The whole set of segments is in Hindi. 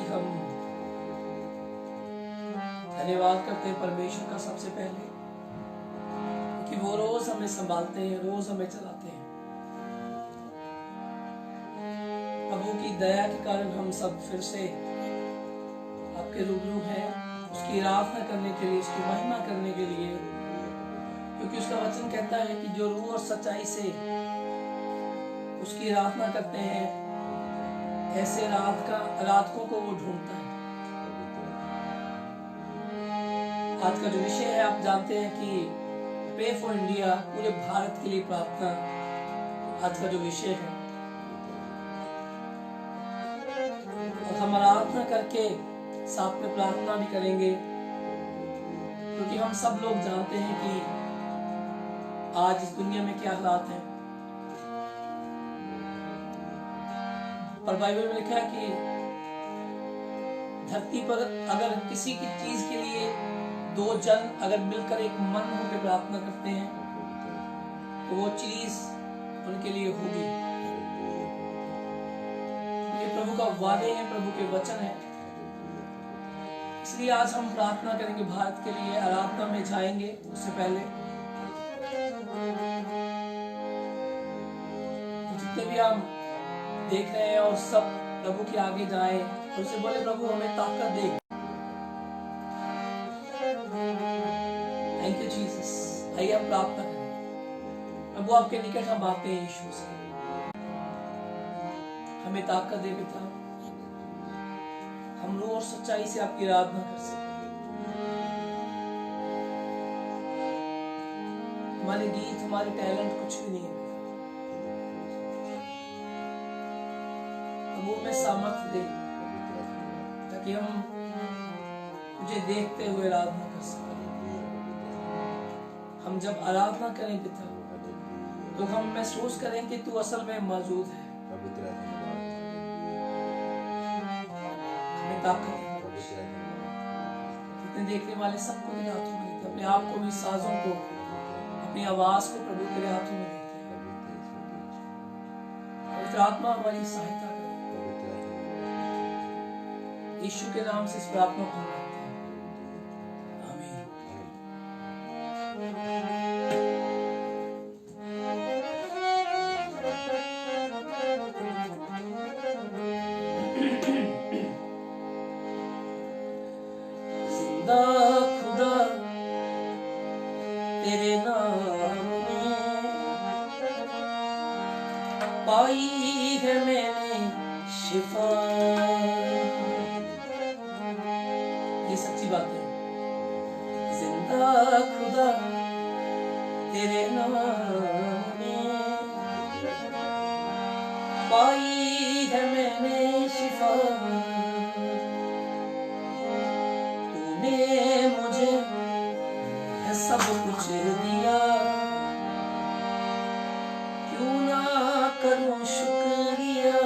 कि हम धन्यवाद करते हैं परमेश्वर का सबसे पहले कि वो रोज हमें संभालते हैं, रोज हमें चलाते हैं। प्रभु की दया के कारण हम सब फिर से आपके रूबरू हैं, उसकी आराधना करने के लिए, उसकी महिमा करने के लिए, क्योंकि उसका वचन कहता है कि जो रूह और सच्चाई से उसकी आराधना करते हैं, ऐसे आराधकों को वो ढूंढता है। आज का जो विषय है, आप जानते हैं कि प्रे फॉर इंडिया, पूरे भारत के लिए प्रार्थना आज का जो विषय है। और हम आराधना करके साथ में प्रार्थना भी करेंगे, क्योंकि हम सब लोग जानते हैं कि आज इस दुनिया में क्या हालात हैं। और बाइबल में लिखा है कि धरती पर अगर किसी की चीज के लिए दो जन अगर मिलकर एक मन होकर प्रार्थना करते हैं तो वो चीज उनके लिए होगी। ये प्रभु का वादे है, प्रभु के वचन है। इसलिए आज हम प्रार्थना करेंगे भारत के लिए, आराधना में जाएंगे। उससे पहले तो जितने भी हम देख रहे हैं और सब प्रभु के आगे जाएं और उसे बोले, प्रभु हमें ताकत दे। Thank you Jesus. आइए हम प्रार्थना करें। प्रभु आपके निकट हम आते हैं यीशु से, हमें ताकत दे पिता, हम रूह और सच्चाई से आपकी आराधना कर सकें। हमारे गीत, हमारे टैलेंट कुछ भी नहीं है, प्रभु में सामर्थ्य दे ताकि हम तुझे देखते हुए आराधना कर सकें। हम जब आराधना करें पिता तो हम महसूस करें कि तू असल में मौजूद है। हमें ताकत जितने देखने वाले सबको तेरे हाथों में देते, अपने आप को भी, साजों को, अपनी आवाज को प्रभु तेरे हाथों में देते हैं। पवित्र आत्मा हमारी सहायता करे। यीशु के नाम से इस प्रार्थना को मांगते हैं, आमीन। जिंदा खुदा तेरे नाम में पाई है मैंने शिफा। ये सच्ची बात है। जिंदा खुदा तेरे नाम में पाई है मैंने शिफा। तूने मुझे है सब कुछ दिया, क्यों ना करूं शुक्रिया।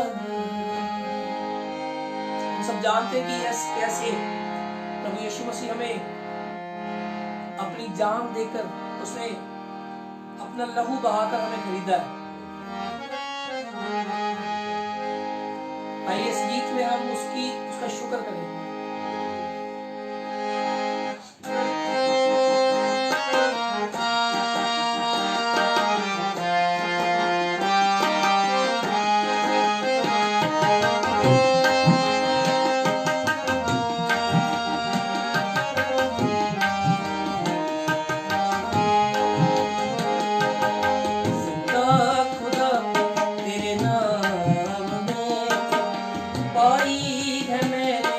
हम सब जानते कि कैसे प्रभु यीशु मसीह हमें अपनी जान देकर, उसने अपना लहू बहाकर हमें खरीदा है। आइए इस गीत में हम उसका शुक्र करें। पाई है मैंने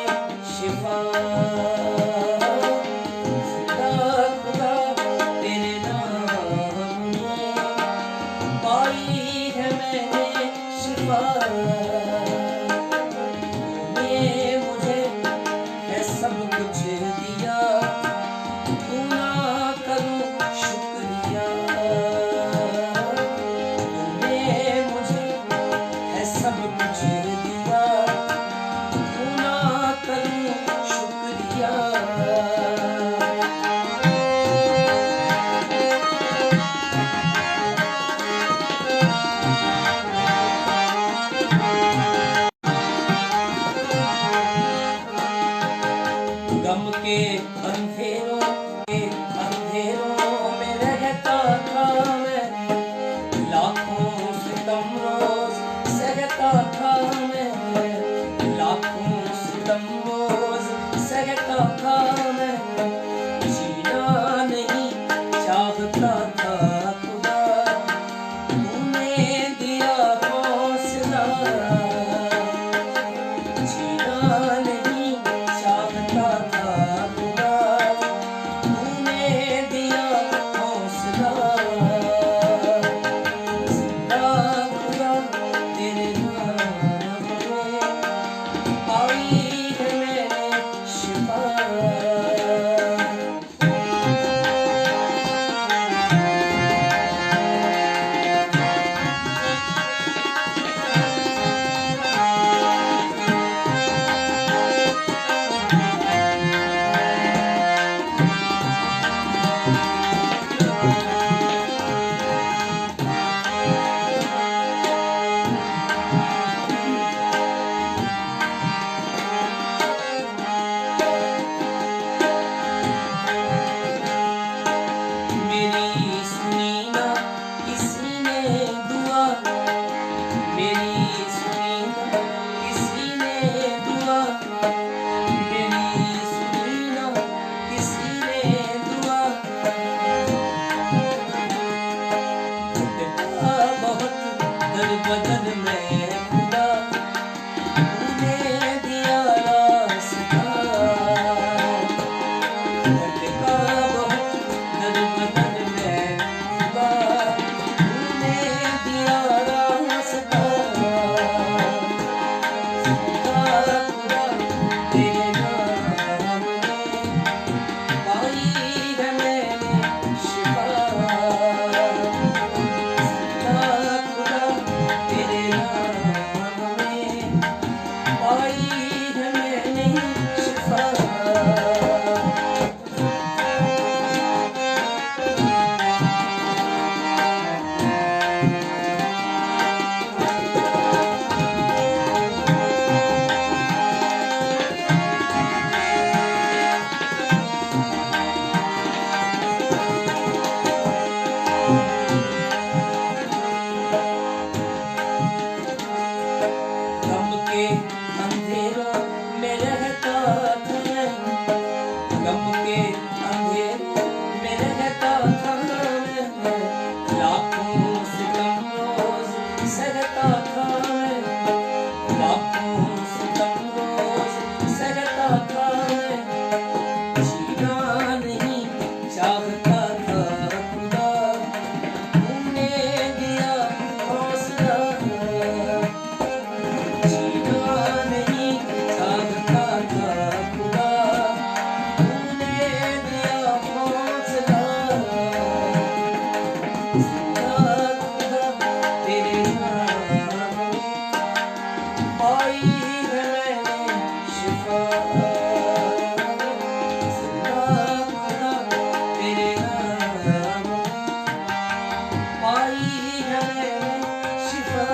जिंदा खुदा तेरे नाम पाई है मैंने शिफा, जिंदा खुदा तेरे नाम पाई है मैंने शिफा,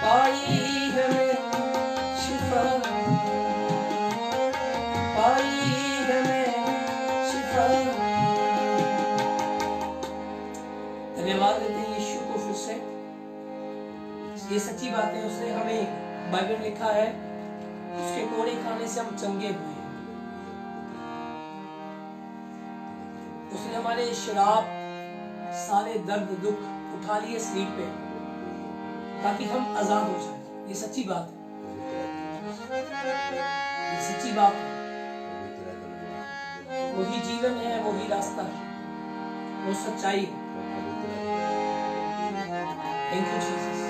पाई है मैंने शिफा, पाई है मैंने शिफा। धन्यवाद देते हैं यीशु को फिर से, ये सच्ची बात है। उसने हमें बाइबल में लिखा है उसके कोड़े खाने से हम चंगे हुए हैं। उसने हमारे श्राप सारे दर्द दुख उठा लिए शरीर पे ताकि हम आजाद हो जाए। ये सच्ची बात है, ये सच्ची बात है। वही जीवन है, वही रास्ता है, वो सच्चाई है। Thank you Jesus.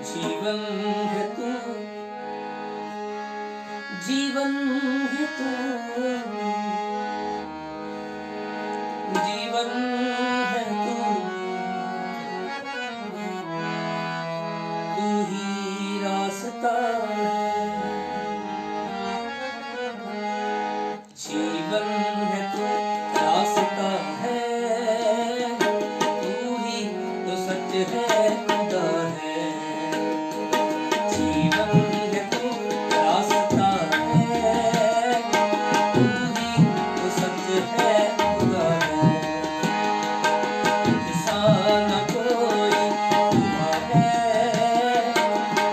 जीवन है तू, जीवन है तू, जीवन है तू, तू ही रास्ता है। जीवन है तू, रास्ता है, तू ही तो सच है, खुदा है। जीवन है तू, रास्ता है, तू ही तो सच है, खुदा है। ऐसा न कोई हुआ है,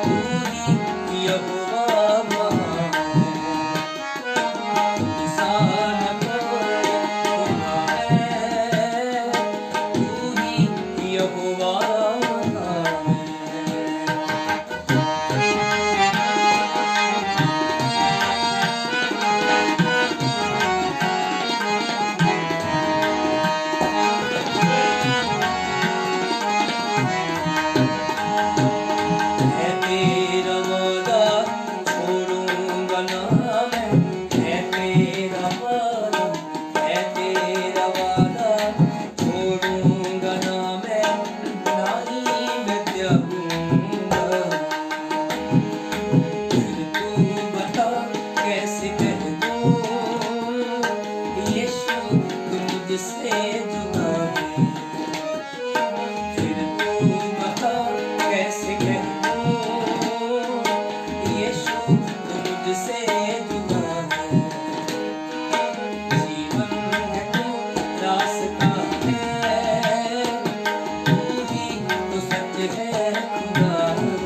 तू ही यहोवा महान है। ऐसा न कोई हुआ है, तू ही यहोवा महान है। है तेरा वादा छोड़ूंगा ना मैं, है तेरा वादा, है तेरा वादा छोड़ूंगा ना मैं, ना ही मैं त्यागूंगा। फिर तू बता कैसे कह दूं यीशु तू मुझसे जुदा है। फिर तू बता कैसे कह दूं यीशु तू मुझसे जुदा है। जीवन है तू, रास्ता है, तू ही तो सच है, खुदा है।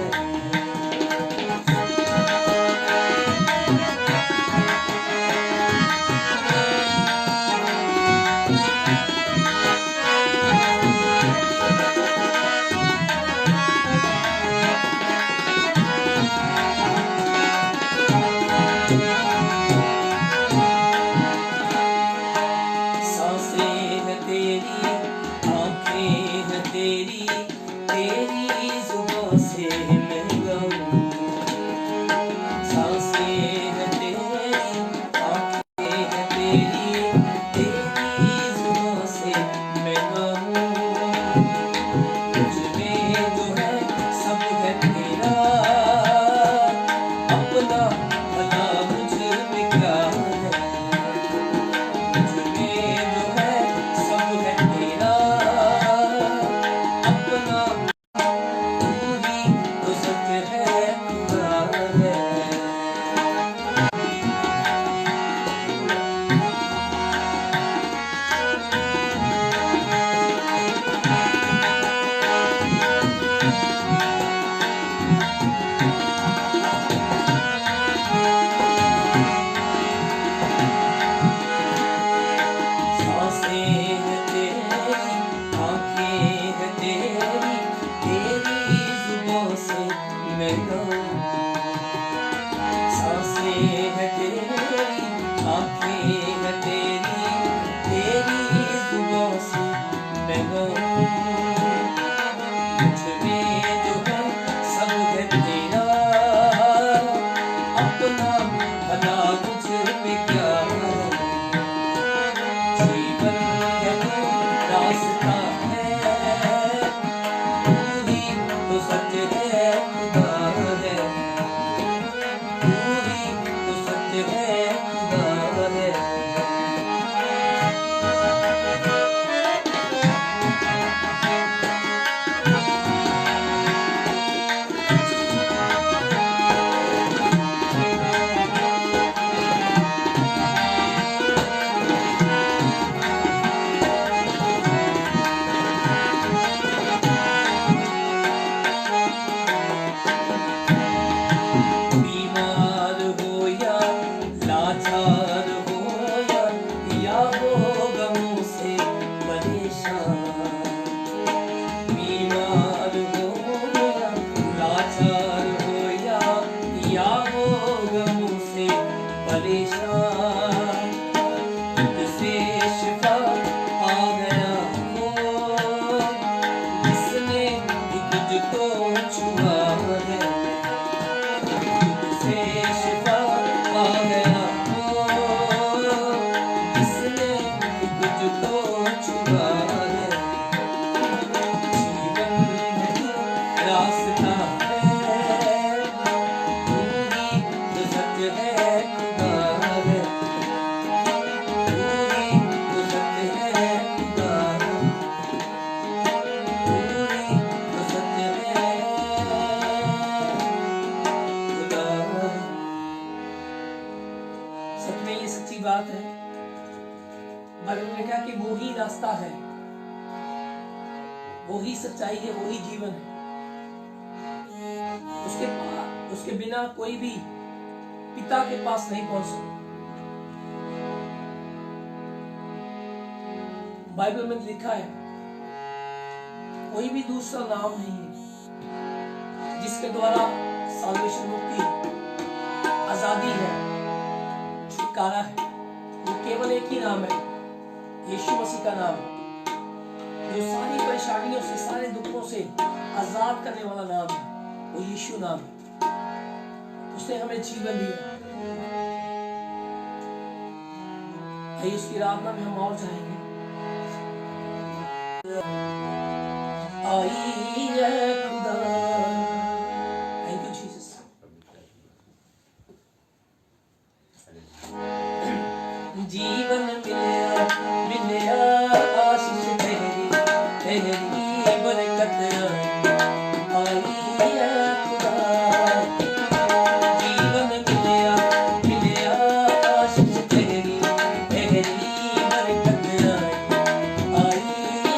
सांसें है तेरी, आंखें है तेरी, तेरी जुबां से मैं गाऊं। सांसें है तेरी, आंखें है तेरी, तेरी जुबां से मैं गाऊं। मुझ में जो है सब है तेरा, अपना भला मुझ में क्या है। मुझ में जो है सब है तेरा, मैं हूँ, मुझ में जो है सब है तेरा, अपना भला मुझ में क्या है, जीवन है तू रास्ता है, तू ही तो सत्य है खुदा है, तू ही तो सत्य है खुदा है। बीमार हो या लाचार हो या हो गमों से परेशान, बीमार हो या लाचार हो या हो गमों से परेशान, तुझसे शिफा आ गया हो, जिसने भी तुझको छुआ है, तुझसे शिफा आ गया हो, जिसने भी तुझको छुआ है, जीवन है तू रास्ता है, तू ही तो सत्य है खुदा है, तू ही तो सत्य है खुदा है, तू ही तो सत्य है खुदा है। सच में ये सच्ची बात है। बाइबल में कहा कि वो ही रास्ता है, वो ही सच्चाई है, वो ही जीवन है। उसके बिना कोई भी पिता के पास नहीं पहुंच सकता। बाइबल में लिखा है कोई भी दूसरा नाम नहीं है जिसके द्वारा साल्वेशन, मुक्ति, आजादी है, छुटकारा है। वो केवल एक ही नाम है, यीशु मसीह का नाम है, जो सारी परेशानियों से, सारे दुखों से आजाद करने वाला नाम है। वो यीशु नाम है। उसने हमें जीवन दिया। आइए उसकी आराधना में हम और जाएंगे। आई है खुदा। Thank you Jesus. जीवन मिलया मिलया आशीष तेरी, तेरी बरकत आई है खुदा। जीवन मिलया मिलया आशीष तेरी, तेरी बरकत आई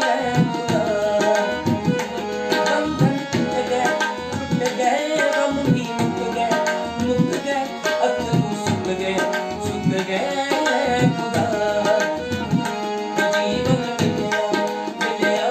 है खुदा। बंधन टूट गए गम भी मुक गए अथरू सुख गए खुदा। जीवन मिलया मिलया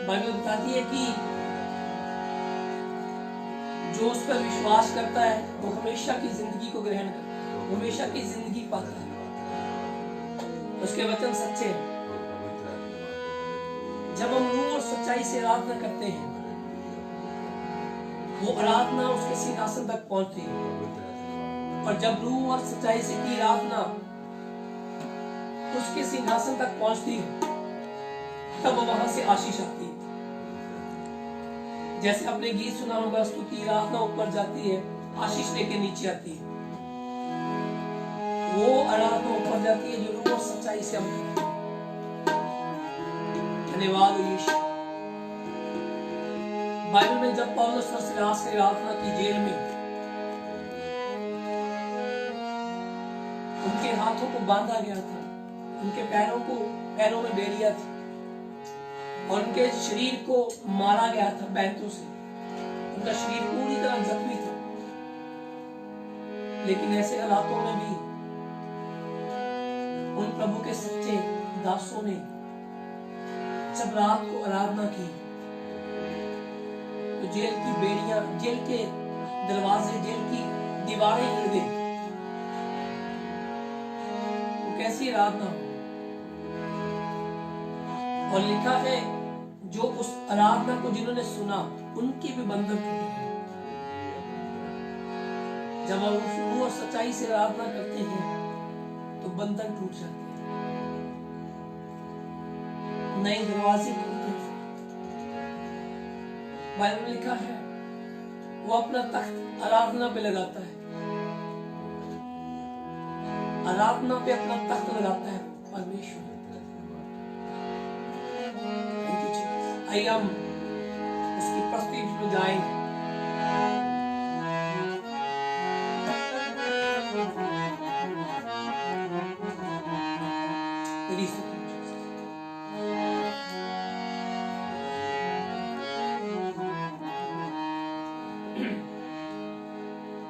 बाइबल बताती है कि जो उस पर विश्वास करता है वो हमेशा की जिंदगी को ग्रहण करता है, हमेशा की जिंदगी पाता है। उसके वचन सच्चे हैं। जब हम रूह और सच्चाई से आराधना करते हैं, वो आराधना उसके सिंहासन तक पहुंचती है। और जब रूह और सच्चाई से की आराधना उसके सिंहासन तक पहुंचती है, तब वहां से आशीष आती है। जैसे आपने गीत सुना होगा, स्तुति आराधना ऊपर जाती है, आशीष लेके नीचे आती है। वो आराधना ऊपर जाती है जो रूह और सच्चाई से हम करते हैं। धन्यवाद यीशु। बाइबल में जब पौलुस और सिलास ने आराधना की जेल में, उनके हाथों को बांधा गया था, उनके पैरों में बेड़ियां थी और उनके शरीर को मारा गया था बैंतों से। उनका शरीर पूरी तरह जख्मी था। लेकिन ऐसे हालातों में भी उन प्रभु के सच्चे दासों ने जब रात को आराधना की, तो जेल की बेड़ियां, जेल के दरवाजे, जेल की दीवारें हिल गई। तो कैसी आराधना हो। और लिखा है जो उस आराधना को जिन्होंने सुना, उनके भी बंधन टूटे। जब हम रूह और सच्चाई से आराधना करते हैं तो बंधन टूट जाते हैं, नए दरवाजे खुलते हैं। बाइबल में लिखा है वो अपना तख्त आराधना पे लगाता है, आराधना पे अपना तख्त लगाता है परमेश्वर। आइए हम उसकी प्रस्तुति में जाएंगे।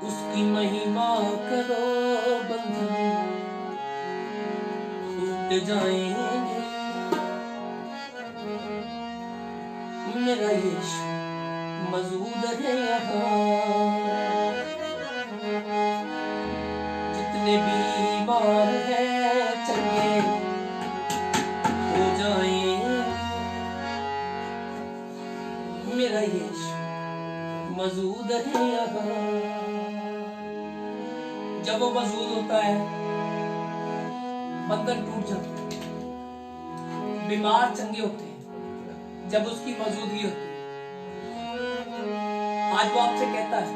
उसकी महिमा करो, बंधन टूट जाएंगे। मेरा यीशु मौजूद है यहाँ। जितने बीमार हैं चंगे हो जाएं। मेरा यीशु मौजूद है यहाँ। जब वो मौजूद होता है, बंधन टूट जाता है, बीमार चंगे होते हैं जब उसकी मौजूदगी होती है। आज वो आपसे कहता है,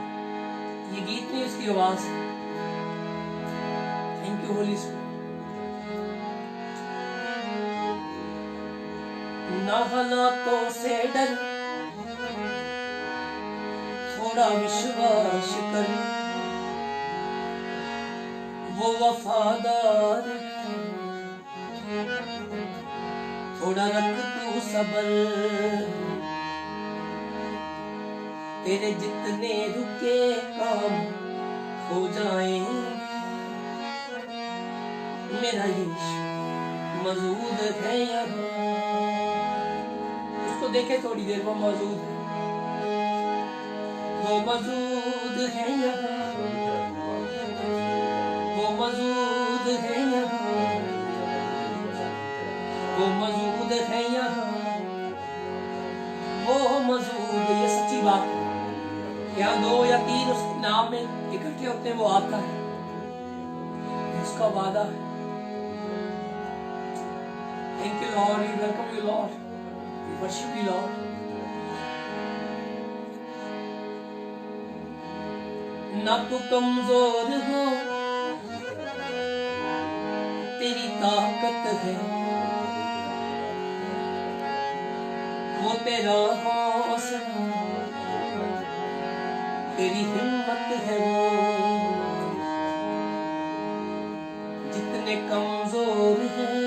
ये गीत नहीं, उसकी आवाज है। Thank you Holi spirit. ना हालातों से डर, थोड़ा विश्वास कर, वो वफादार है। थोड़ा रख तू सबर, तेरे जितने रुके काम हो जाएं। मेरा यीशु मौजूद है यहाँ। उसको देखे थोड़ी देर, वो मौजूद है, वो मौजूद है यहाँ, वो मौजूद है यहाँ, वो मौजूद है यहाँ, वो मौजूद। ये सच्ची बात है। यहाँ 2 या 3 उसके नाम में इकट्ठे होते हैं, वो आता है, उसका वादा है। Thank you Lord, we welcome you Lord, we worship you Lord. ना तू कमजोर हो, तेरी ताकत है, वो तेरा हौसला, तेरी हिम्मत है। वो जितने कमजोर हैं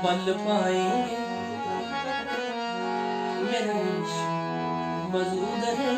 बल पाएंगे। मेरा यीशु मौजूद है।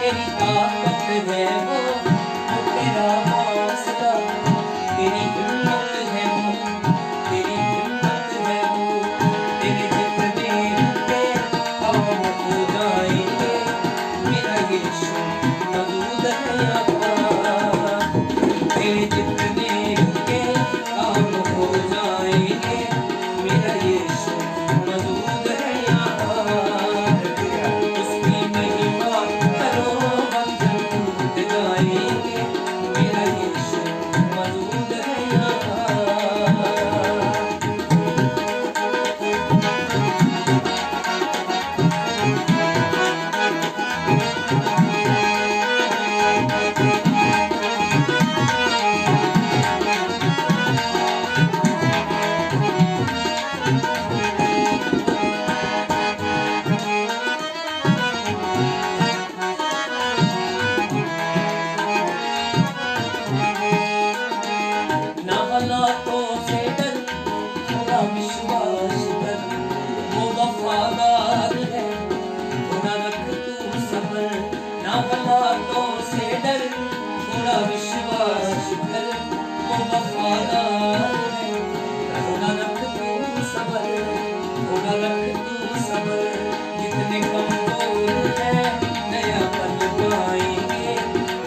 तेरी ताकत है वो तेरा हौसला, तेरी हिम्मत है वो, तेरी हिम्मत है वो, तेरे जितने रुके काम हो जाएंगे, मेरा यीशु मौजूद है यहाँ। तेरे जितने रुके काम हो जाएंगे, मेरा यीशु मौजूद है यहाँ। उसकी महिमा करो बंधन टूट जाएंगे, मेरा यीशु मौजूद है यहाँ। ना हालातों से डर, थोड़ा विश्वास कर, वो वफादार है, थोड़ा रख तू सब्र। ना हालातों से डर, थोड़ा विश्वास कर, वो वफादार है, थोड़ा रख तू सब्र, थोड़ा रख तू सब्र। जितने कमजोर है नया पल पाएंगे,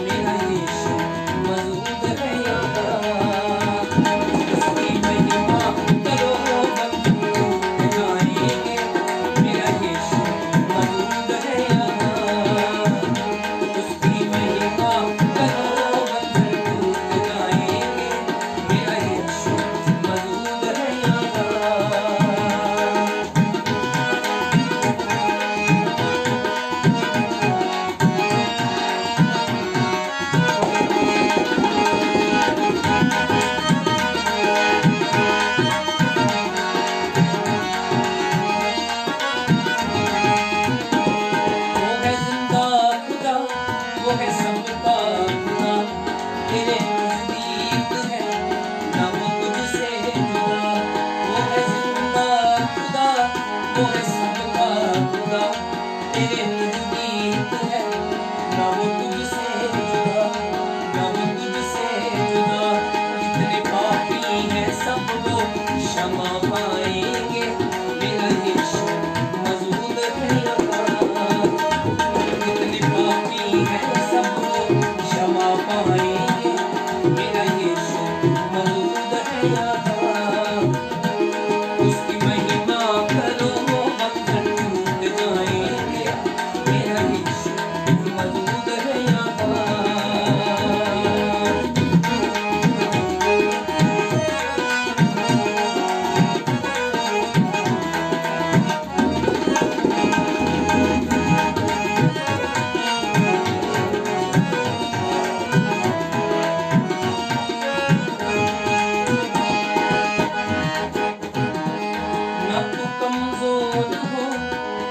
मेरा यीशु मौजूद है यहाँ। उसकी महिमा करो बंधन टूट जाएंगे, मेरा यीशु मौजूद है यहाँ। उसकी महिमा करो बंधन टूट जाएंगे, मेरा यीशु मौजूद है यहाँ। वो है जिंदा खुदा, वो है सबका खुदा, तेरे नजदीक है ना वो तुझसे जुदा। वो है जिंदा खुदा, वो है सबका खुदा, तेरे नजदीक है ना वो तुझसे जुदा, ना वो तुझसे जुदा। जितने पापी हैं सब वो क्षमा पाएंगे, मेरा यीशु मौजूद है यहाँ। जितने पापी हैं सब वो क्षमा पाएंगे, मेरा यीशु मौजूद है यहाँ। उसकी महिमा करो बंधन टूट जाएंगे, मेरा यीशु मौजूद है यहाँ। ना तू कमजोर हो,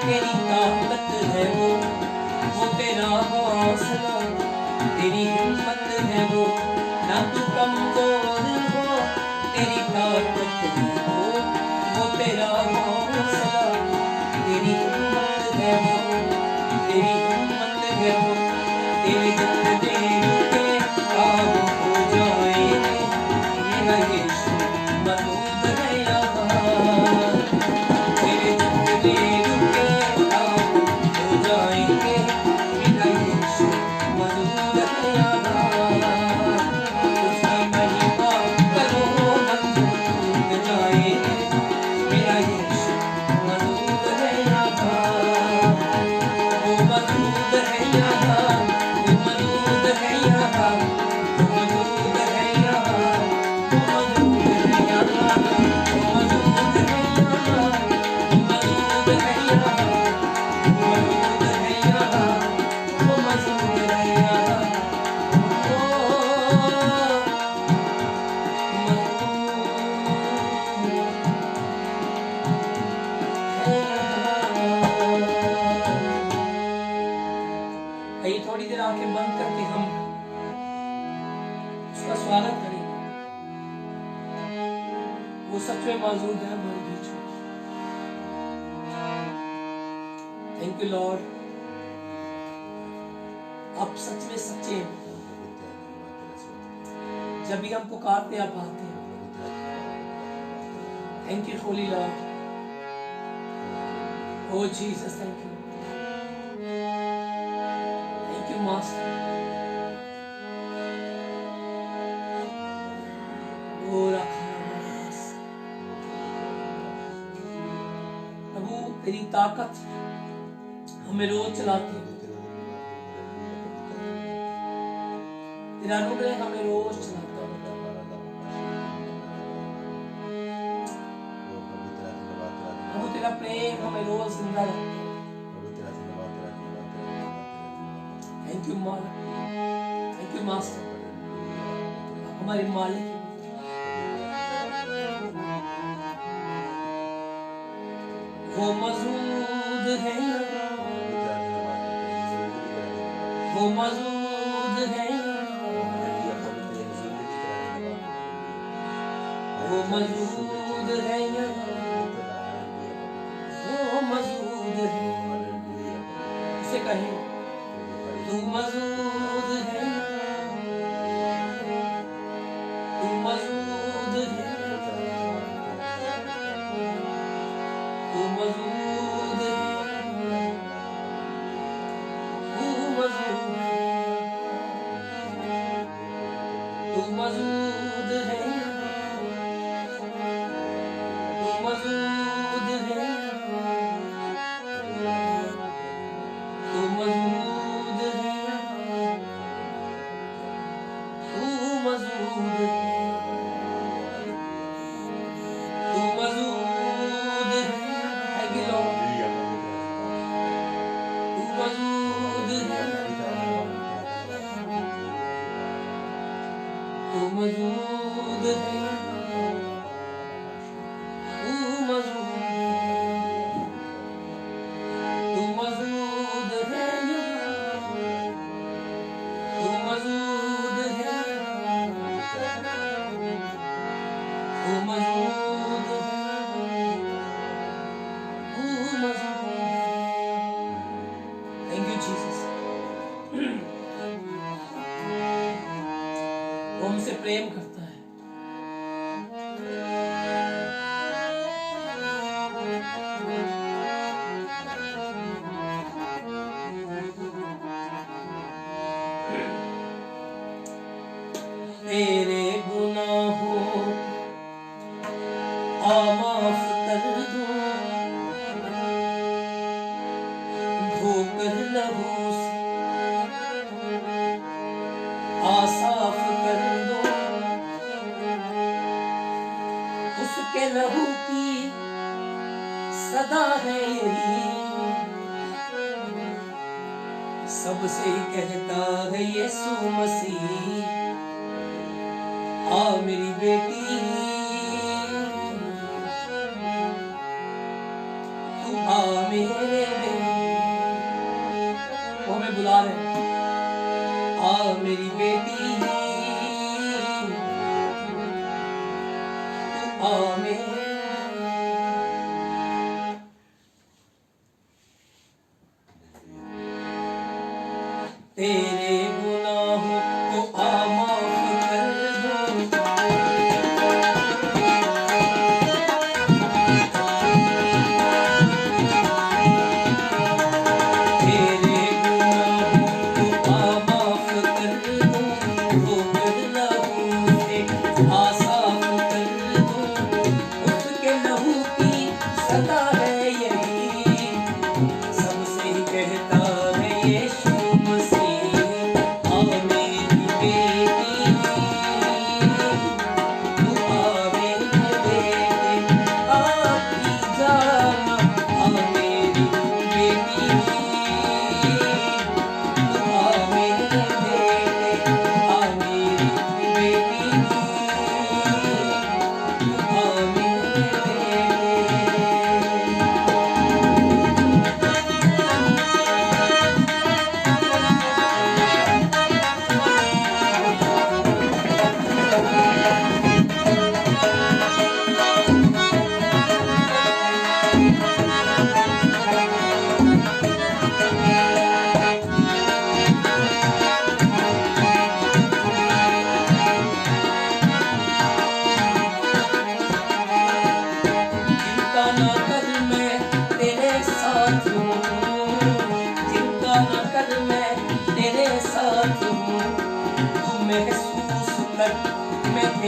तेरी ताकत है वो तेरा हौसला, तेरी हिम्मत है वो। ना तू कमजोर हो, तेरी ताकत है वो तेरा हौसला, तेरी हिम्मत है वो, तेरी हिम्मत है वो। तेरे जितने रुके काम हो जाएंगे, मेरा यीशु मौजूद है यहाँ। तेरे जितने रुके काम हो जाएंगे, मेरा यीशु मौजूद है यहाँ। उसकी महिमा करो बंधन टूट जाएंगे, मेरा यीशु मौजूद है यहाँ। वो मौजूद है यहाँ, वो मौजूद है यहाँ, वो मौजूद है यहाँ, वो मौजूद है यहाँ, वो मौजूद है यहाँ, वो मौजूद है यहाँ, वो मौजूद है यहाँ, वो मौजूद है यहाँ। आइए थोड़ी देर आंखें बंद करके हम उसका स्वागत करेंगे। वो सच में मौजूद है हमारे बीच में। Thank you Lord. आप सच में सच्चे हैं। जब भी हम पुकारते आप आते हैं। Thank you holy lord. Oh Jesus thank you. Thank you master. ओ रखा प्रभु तेरी ताकत हमें रोज चलाती है। तेरा अनुग्रह हमें रोज चलाता है। प्रभु तेरा प्रेम हमें रोज जिंदा रखता है। थैंक यू मालिक। Thank you master. आप हमारे मालिक हैं। वो मौजूद है, वो मौजूद है, वो मौजूद है, वो मौजूद है। उसे कहें तू मौजूद है, तू मौजूद है, तू मौजूद है, तू मौजूद है, तू मौजूद है, तू मौजूद है, तू मौजूद है, तू मौजूद है, तू मौजूद है। Thank you Lord. तू मौजूद है, तू मौजूद है, तू मौजूद है, तू मौजूद है, तू मौजूद है, तू मौजूद है, तू मौजूद है। Thank you Jesus. वो हमसे प्रेम करता है। तेरे गुनाहों आ माफ कर दूं, धोकर लहू से आ साफ कर दो। उसके लहू की सदा है यही, सबसे कहता है यीशु मसीह आ मेरी बेटी, तू आ मेरे बेटे। वो हमें बुला रहे हैं। आ मेरी बेटी, तू आ मेरे। तेरे गुनाहों को आ माफ कर दूं, तेरे गुनाहों को आ माफ कर दूं, धोकर लहू से आ साफ कर दूं। उसके लहू की सदा है यही, सबसे कहता है यीशु मसीह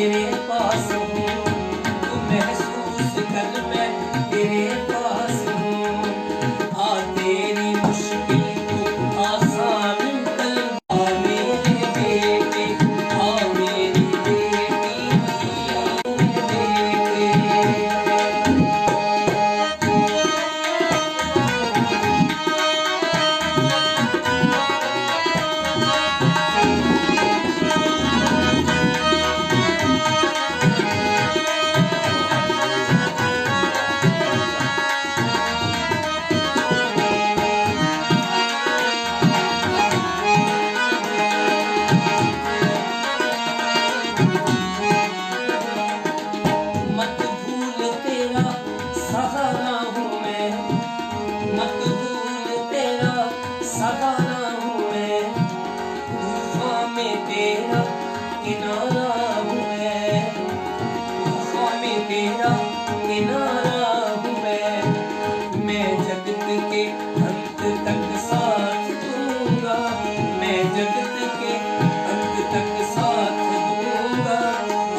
तेरे पास हूँ, तू महसूस कर मैं तेरे पास हूँ। आ तेरी मुश्किल को आसान कर, आ मेरे बेटे, आ मेरी बेटी, आ मेरे बेटे। मत भूल तेरा सहारा हूँ मैं, मत भूल तेरा सहारा हूँ मैं, तूफान में तेरा किनारा हूँ मैं, तूफान में तेरा किनारा हूँ मैं जगत के अंत तक साथ दूंगा, मैं जगत के अंत तक साथ दूंगा,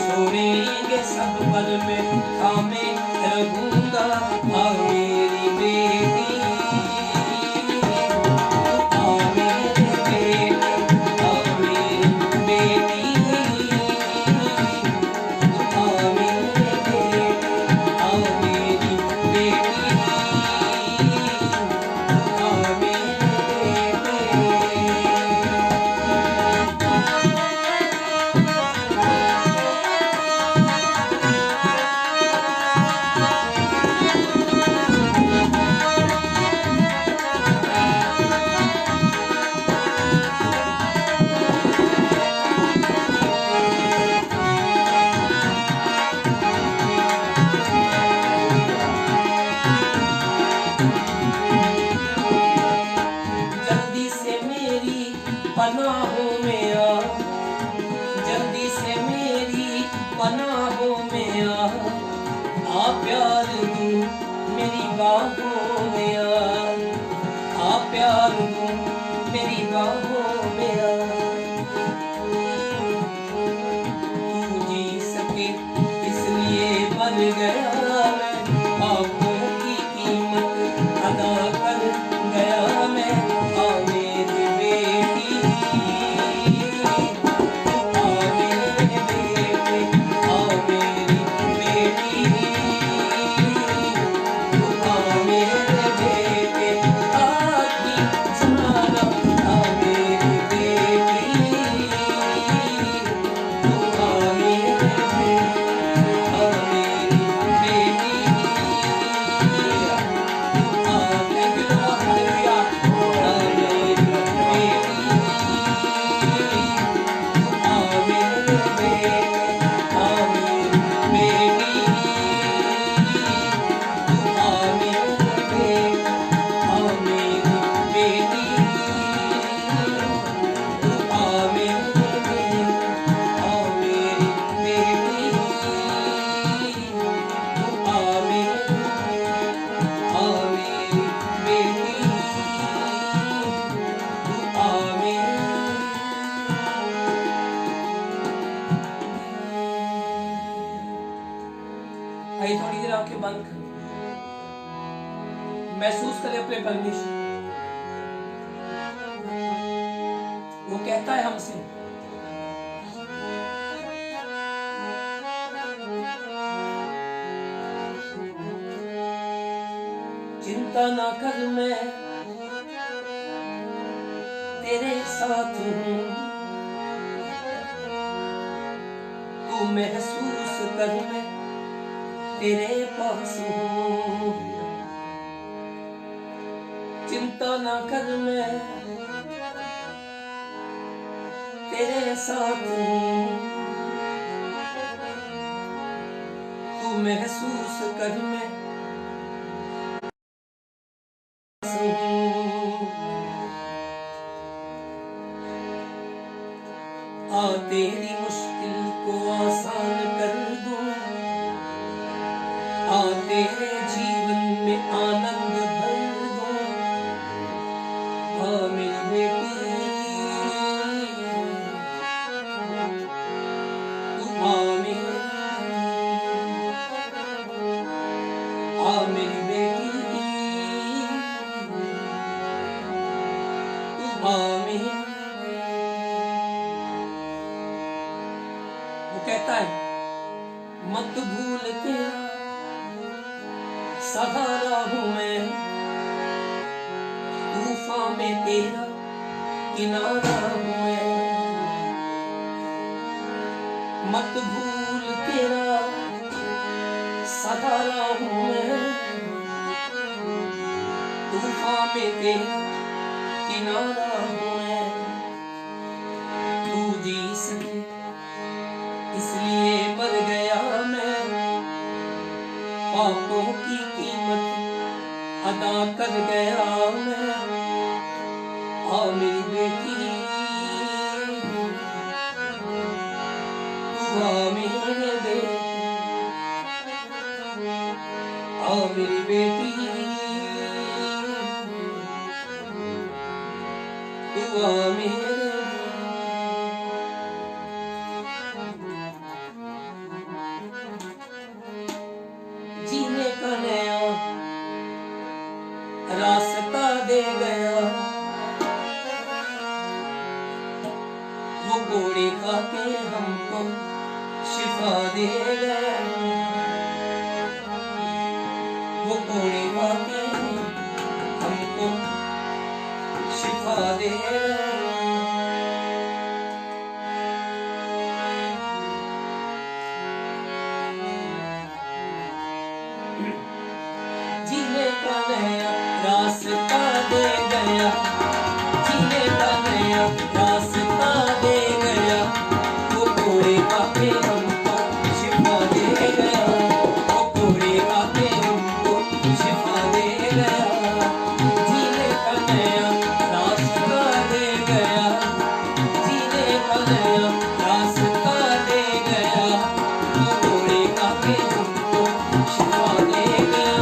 छोड़ेंगे सब पर मैं थामे रहूंगा। आ मेरी बेटी, आ मेरे बेटे, आ मेरी बेटी, आ मेरे बेटे, आ मेरी बेटी, आ मेरे बेटे। जल्दी से मेरी पनाहों में आ, जल्दी से मेरी पनाहों में आ प्यार दूं मेरी बाहों में आ प्यार दूं मेरी बाहों में तू जी सके इसलिए मर गया मैं, पापों की कीमत अदा कर गया मैं। आ मेरी बेटी, आ मेरे बेटे, आ मेरी बेटी, आ मेरे बेटे, आखी जाना, आ मेरी बेटी, आ मेरे बेटे, आ मेरी बेटी, thank you Lord, hallelujah, आ मेरी बेटी, आ मेरे बेटे, आ मेरी बेटी, आ मेरे बेटे, आ मेरी बेटी, आ मेरे बेटे, आ मेरी बेटी, आ मेरे आ मेरी बेटी, आ मेरे। आइए थोड़ी देर आंखें बंद करें, महसूस करें अपने परमेश्वर। वो कहता है हमसे, चिंता ना कर मैं तेरे साथ हूँ, तू महसूस कर मैं तेरे पास हूँ। चिंता ना कर मैं तेरे साथ हूँ, तू महसूस कर मैं पास हूँ। आ तेरी मुश्किल को आसान कर दूं, आ तेरे जीवन में आनंद भर दूं। आ मेरी बेटी, तू आ मेरी कहता है मत भूल तेरा सहारा हूं मैं, तूफान में तेरा किनारा हूं मैं। मत भूल तेरा सहारा हूं मैं, तूफान में तेरा किनारा हूं मैं। तू जी सके इसलिए मर गया मैं, पापों की कीमत अदा कर गया मैं। आ मेरी बेटी तू आ मेरे बेटे, आ मेरी बेटी तू आ मेरे। जीने का नया रास्ता दे गया, वो गोली खाके हमको शिफा दे गया, वो गोली खाके हमको शिफा दे गया। जीने का नया रास्ता दे गया, जीने का नया रास्ता दे गया, वो कोरे खाके हमको शिफा दे गया, वो कोरे खाके हमको शिफा दे गया। जीने का नया रास्ता दे गया, जीने का नया रास्ता दे गया, वो कोरे खाके हमको शिफा दे गया,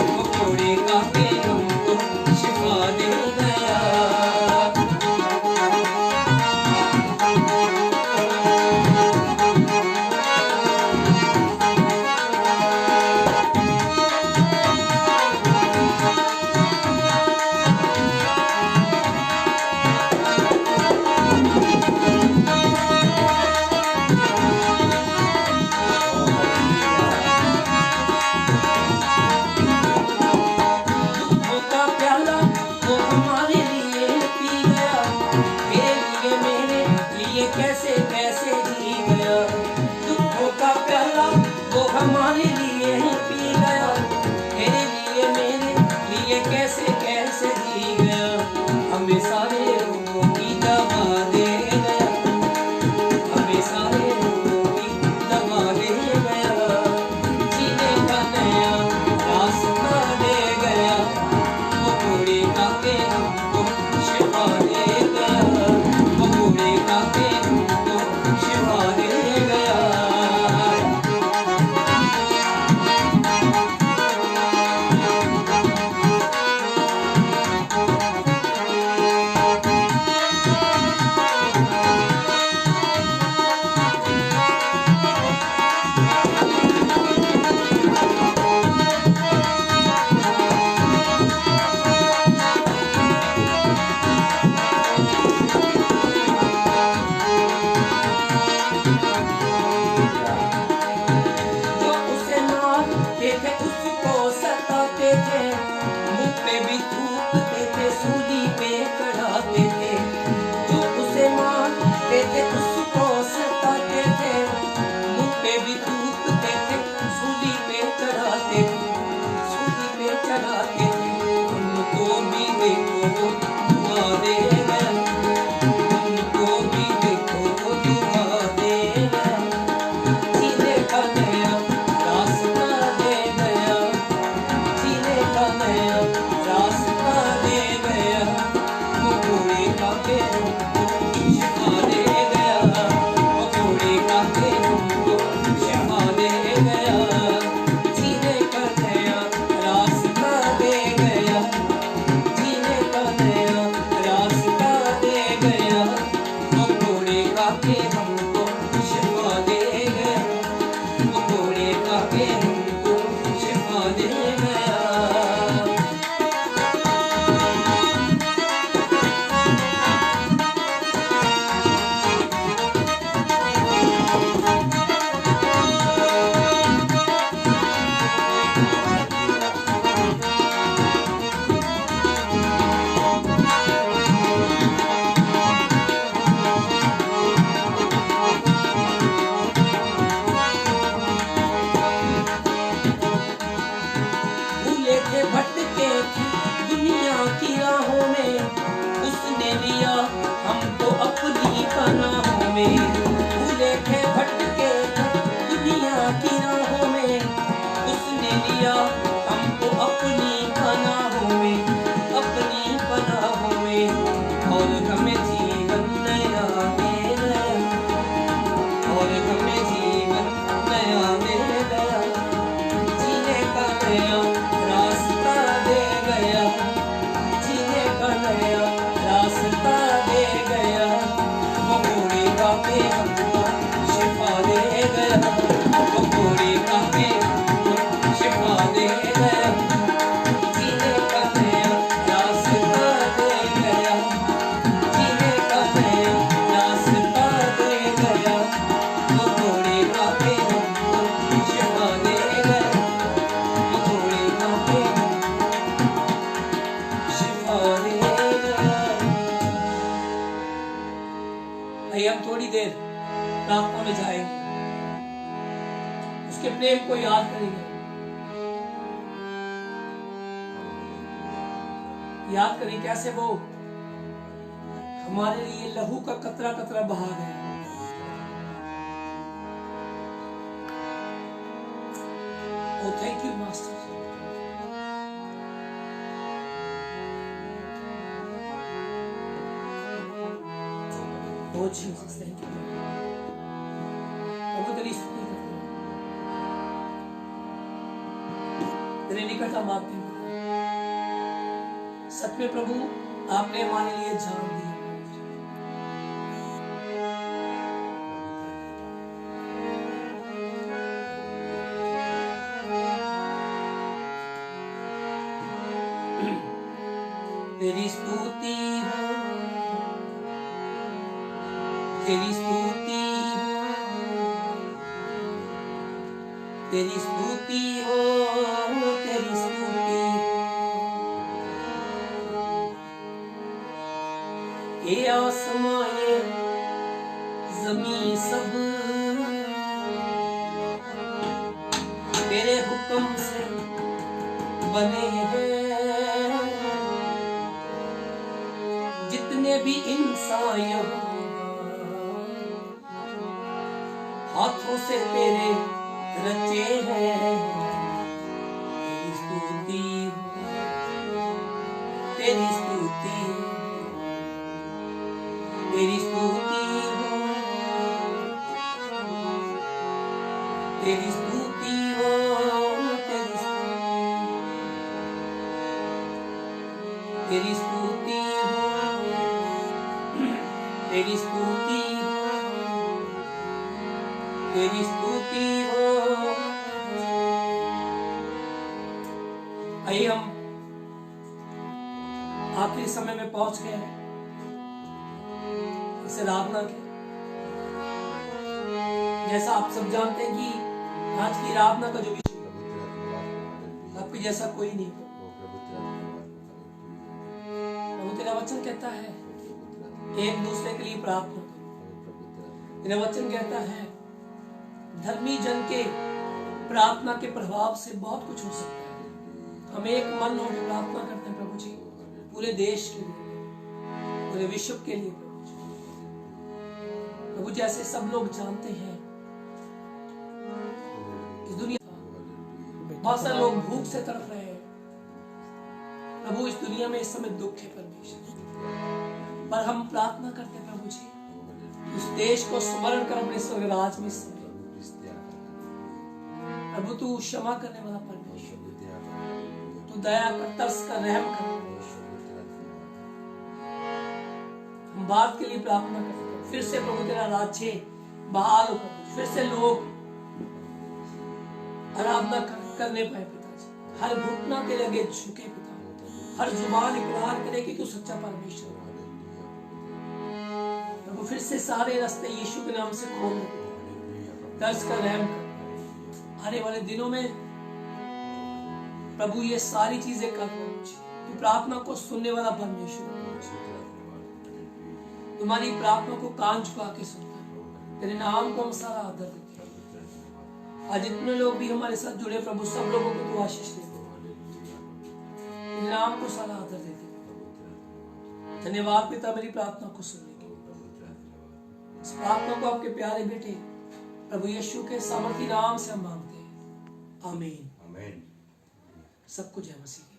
वो कोरे खाके हमको शिफा दे गया। दुखों का प्याला वो हमारे लिए पी गया, तेरे लिए मेरे लिए कैसे कैसे जी गया। दुखों का प्याला वो हमारे लिए पी गया, तेरे लिए मेरे लिए कैसे कैसे जी गया। हमें सारे रोगों की दवा दे गया, हमें सारे रोगों की दवा दे गया। जीने का नया रास्ता दे गया, वो कोरे खाके हमको शिफा दे गया, वो कोरे खाके हमको के हमको शिफा दे गया, वो घोड़े खा के शिफा दे गया, जीने का नया रास्ता दे गया, जीने का नया रास्ता दे गया, वो घोड़े खा के हमको शिफा दे गया, वो घोड़े खा के शिफा दे गया। भाई हम थोड़ी देर प्रार्थना में जाएंगे, उसके प्रेम को याद करेंगे, याद करें कैसे वो हमारे लिए लहू का कतरा कतरा बहा गया। Oh thank you master. Oh Jesus, thank you. प्रभु तेरी स्तुति करते हैं, तेरे निकट हम आते हैं। सच में प्रभु आपने हमारे लिए जान दी। तेरी स्तुति हो, तेरी स्तुति हो, तेरी स्तुति हो, तेरी स्तुति हो। ये आसमां ये ज़मीं सब तेरे हुक्म से बने हैं, जितने भी इंसान यहाँ हाथों से तेरे रचे हैं। तेरी स्तुति हो, तेरी स्तुति हो, तेरी स्तुति हो, तेरी स्तुति हो, तेरी स्तुति हो, तेरी स्तुति हो, तेरी स्तुति हो। आइए हम आखिरी समय में पहुंच गए हैं इस आराधना के। जैसा आप सब जानते हैं कि आज की आराधना का जो विषय आपके जैसा कोई नहीं। प्रभु तेरा वचन कहता है एक दूसरे के लिए प्रार्थना करो। तेरा वचन कहता है धर्मी जन के प्रार्थना के प्रभाव से बहुत कुछ हो सकता है। हम एक मन होकर प्रार्थना करते हैं प्रभु जी, पूरे देश के लिए, पूरे विश्व के लिए। प्रभु जी, प्रभु जैसे सब लोग जानते हैं इस दुनिया बहुत सारे लोग भूख से तड़प रहे हैं। प्रभु इस दुनिया में इस समय दुख है परमेश्वर, पर हम प्रार्थना करते हैं प्रभु जी उस देश को स्मरण कर अपने स्वर्गराज में। प्रभु तू क्षमा करने वाला परमेश्वर, तू दया कर, तरस कर, रहम कर। हम बात के लिए प्रार्थना करते हैं फिर से प्रभु तेरा राज्य बहाल हो, फिर से लोग आराधना करने पाए पिताजी। हर घुटना के लगे झुके पिता, हर जुबान इकरार करे कि तू सच्चा परमेश्वर। प्रभु फिर से सारे रास्ते यीशु के नाम से खोल दे, तरस कर, रहम कर। आने वाले दिनों में प्रभु ये सारी चीजें कर, तू प्रार्थना को सुनने वाला परमेश्वर, तुम्हारी प्रार्थना को कान झुका के सुनता है। तेरे नाम को हम सारा आदर देते हैं। आज जितने लोग भी हमारे साथ जुड़े प्रभु सब लोगों को तू आशीष दे, तेरे नाम को सारा आदर देते। धन्यवाद पिता मेरी प्रार्थना को सुनने के। इस प्रार्थना को आपके प्यारे बेटे प्रभु यीशु के सामर्थी नाम से हम मांगते हैं, आमीन। सब कुछ है मसीह।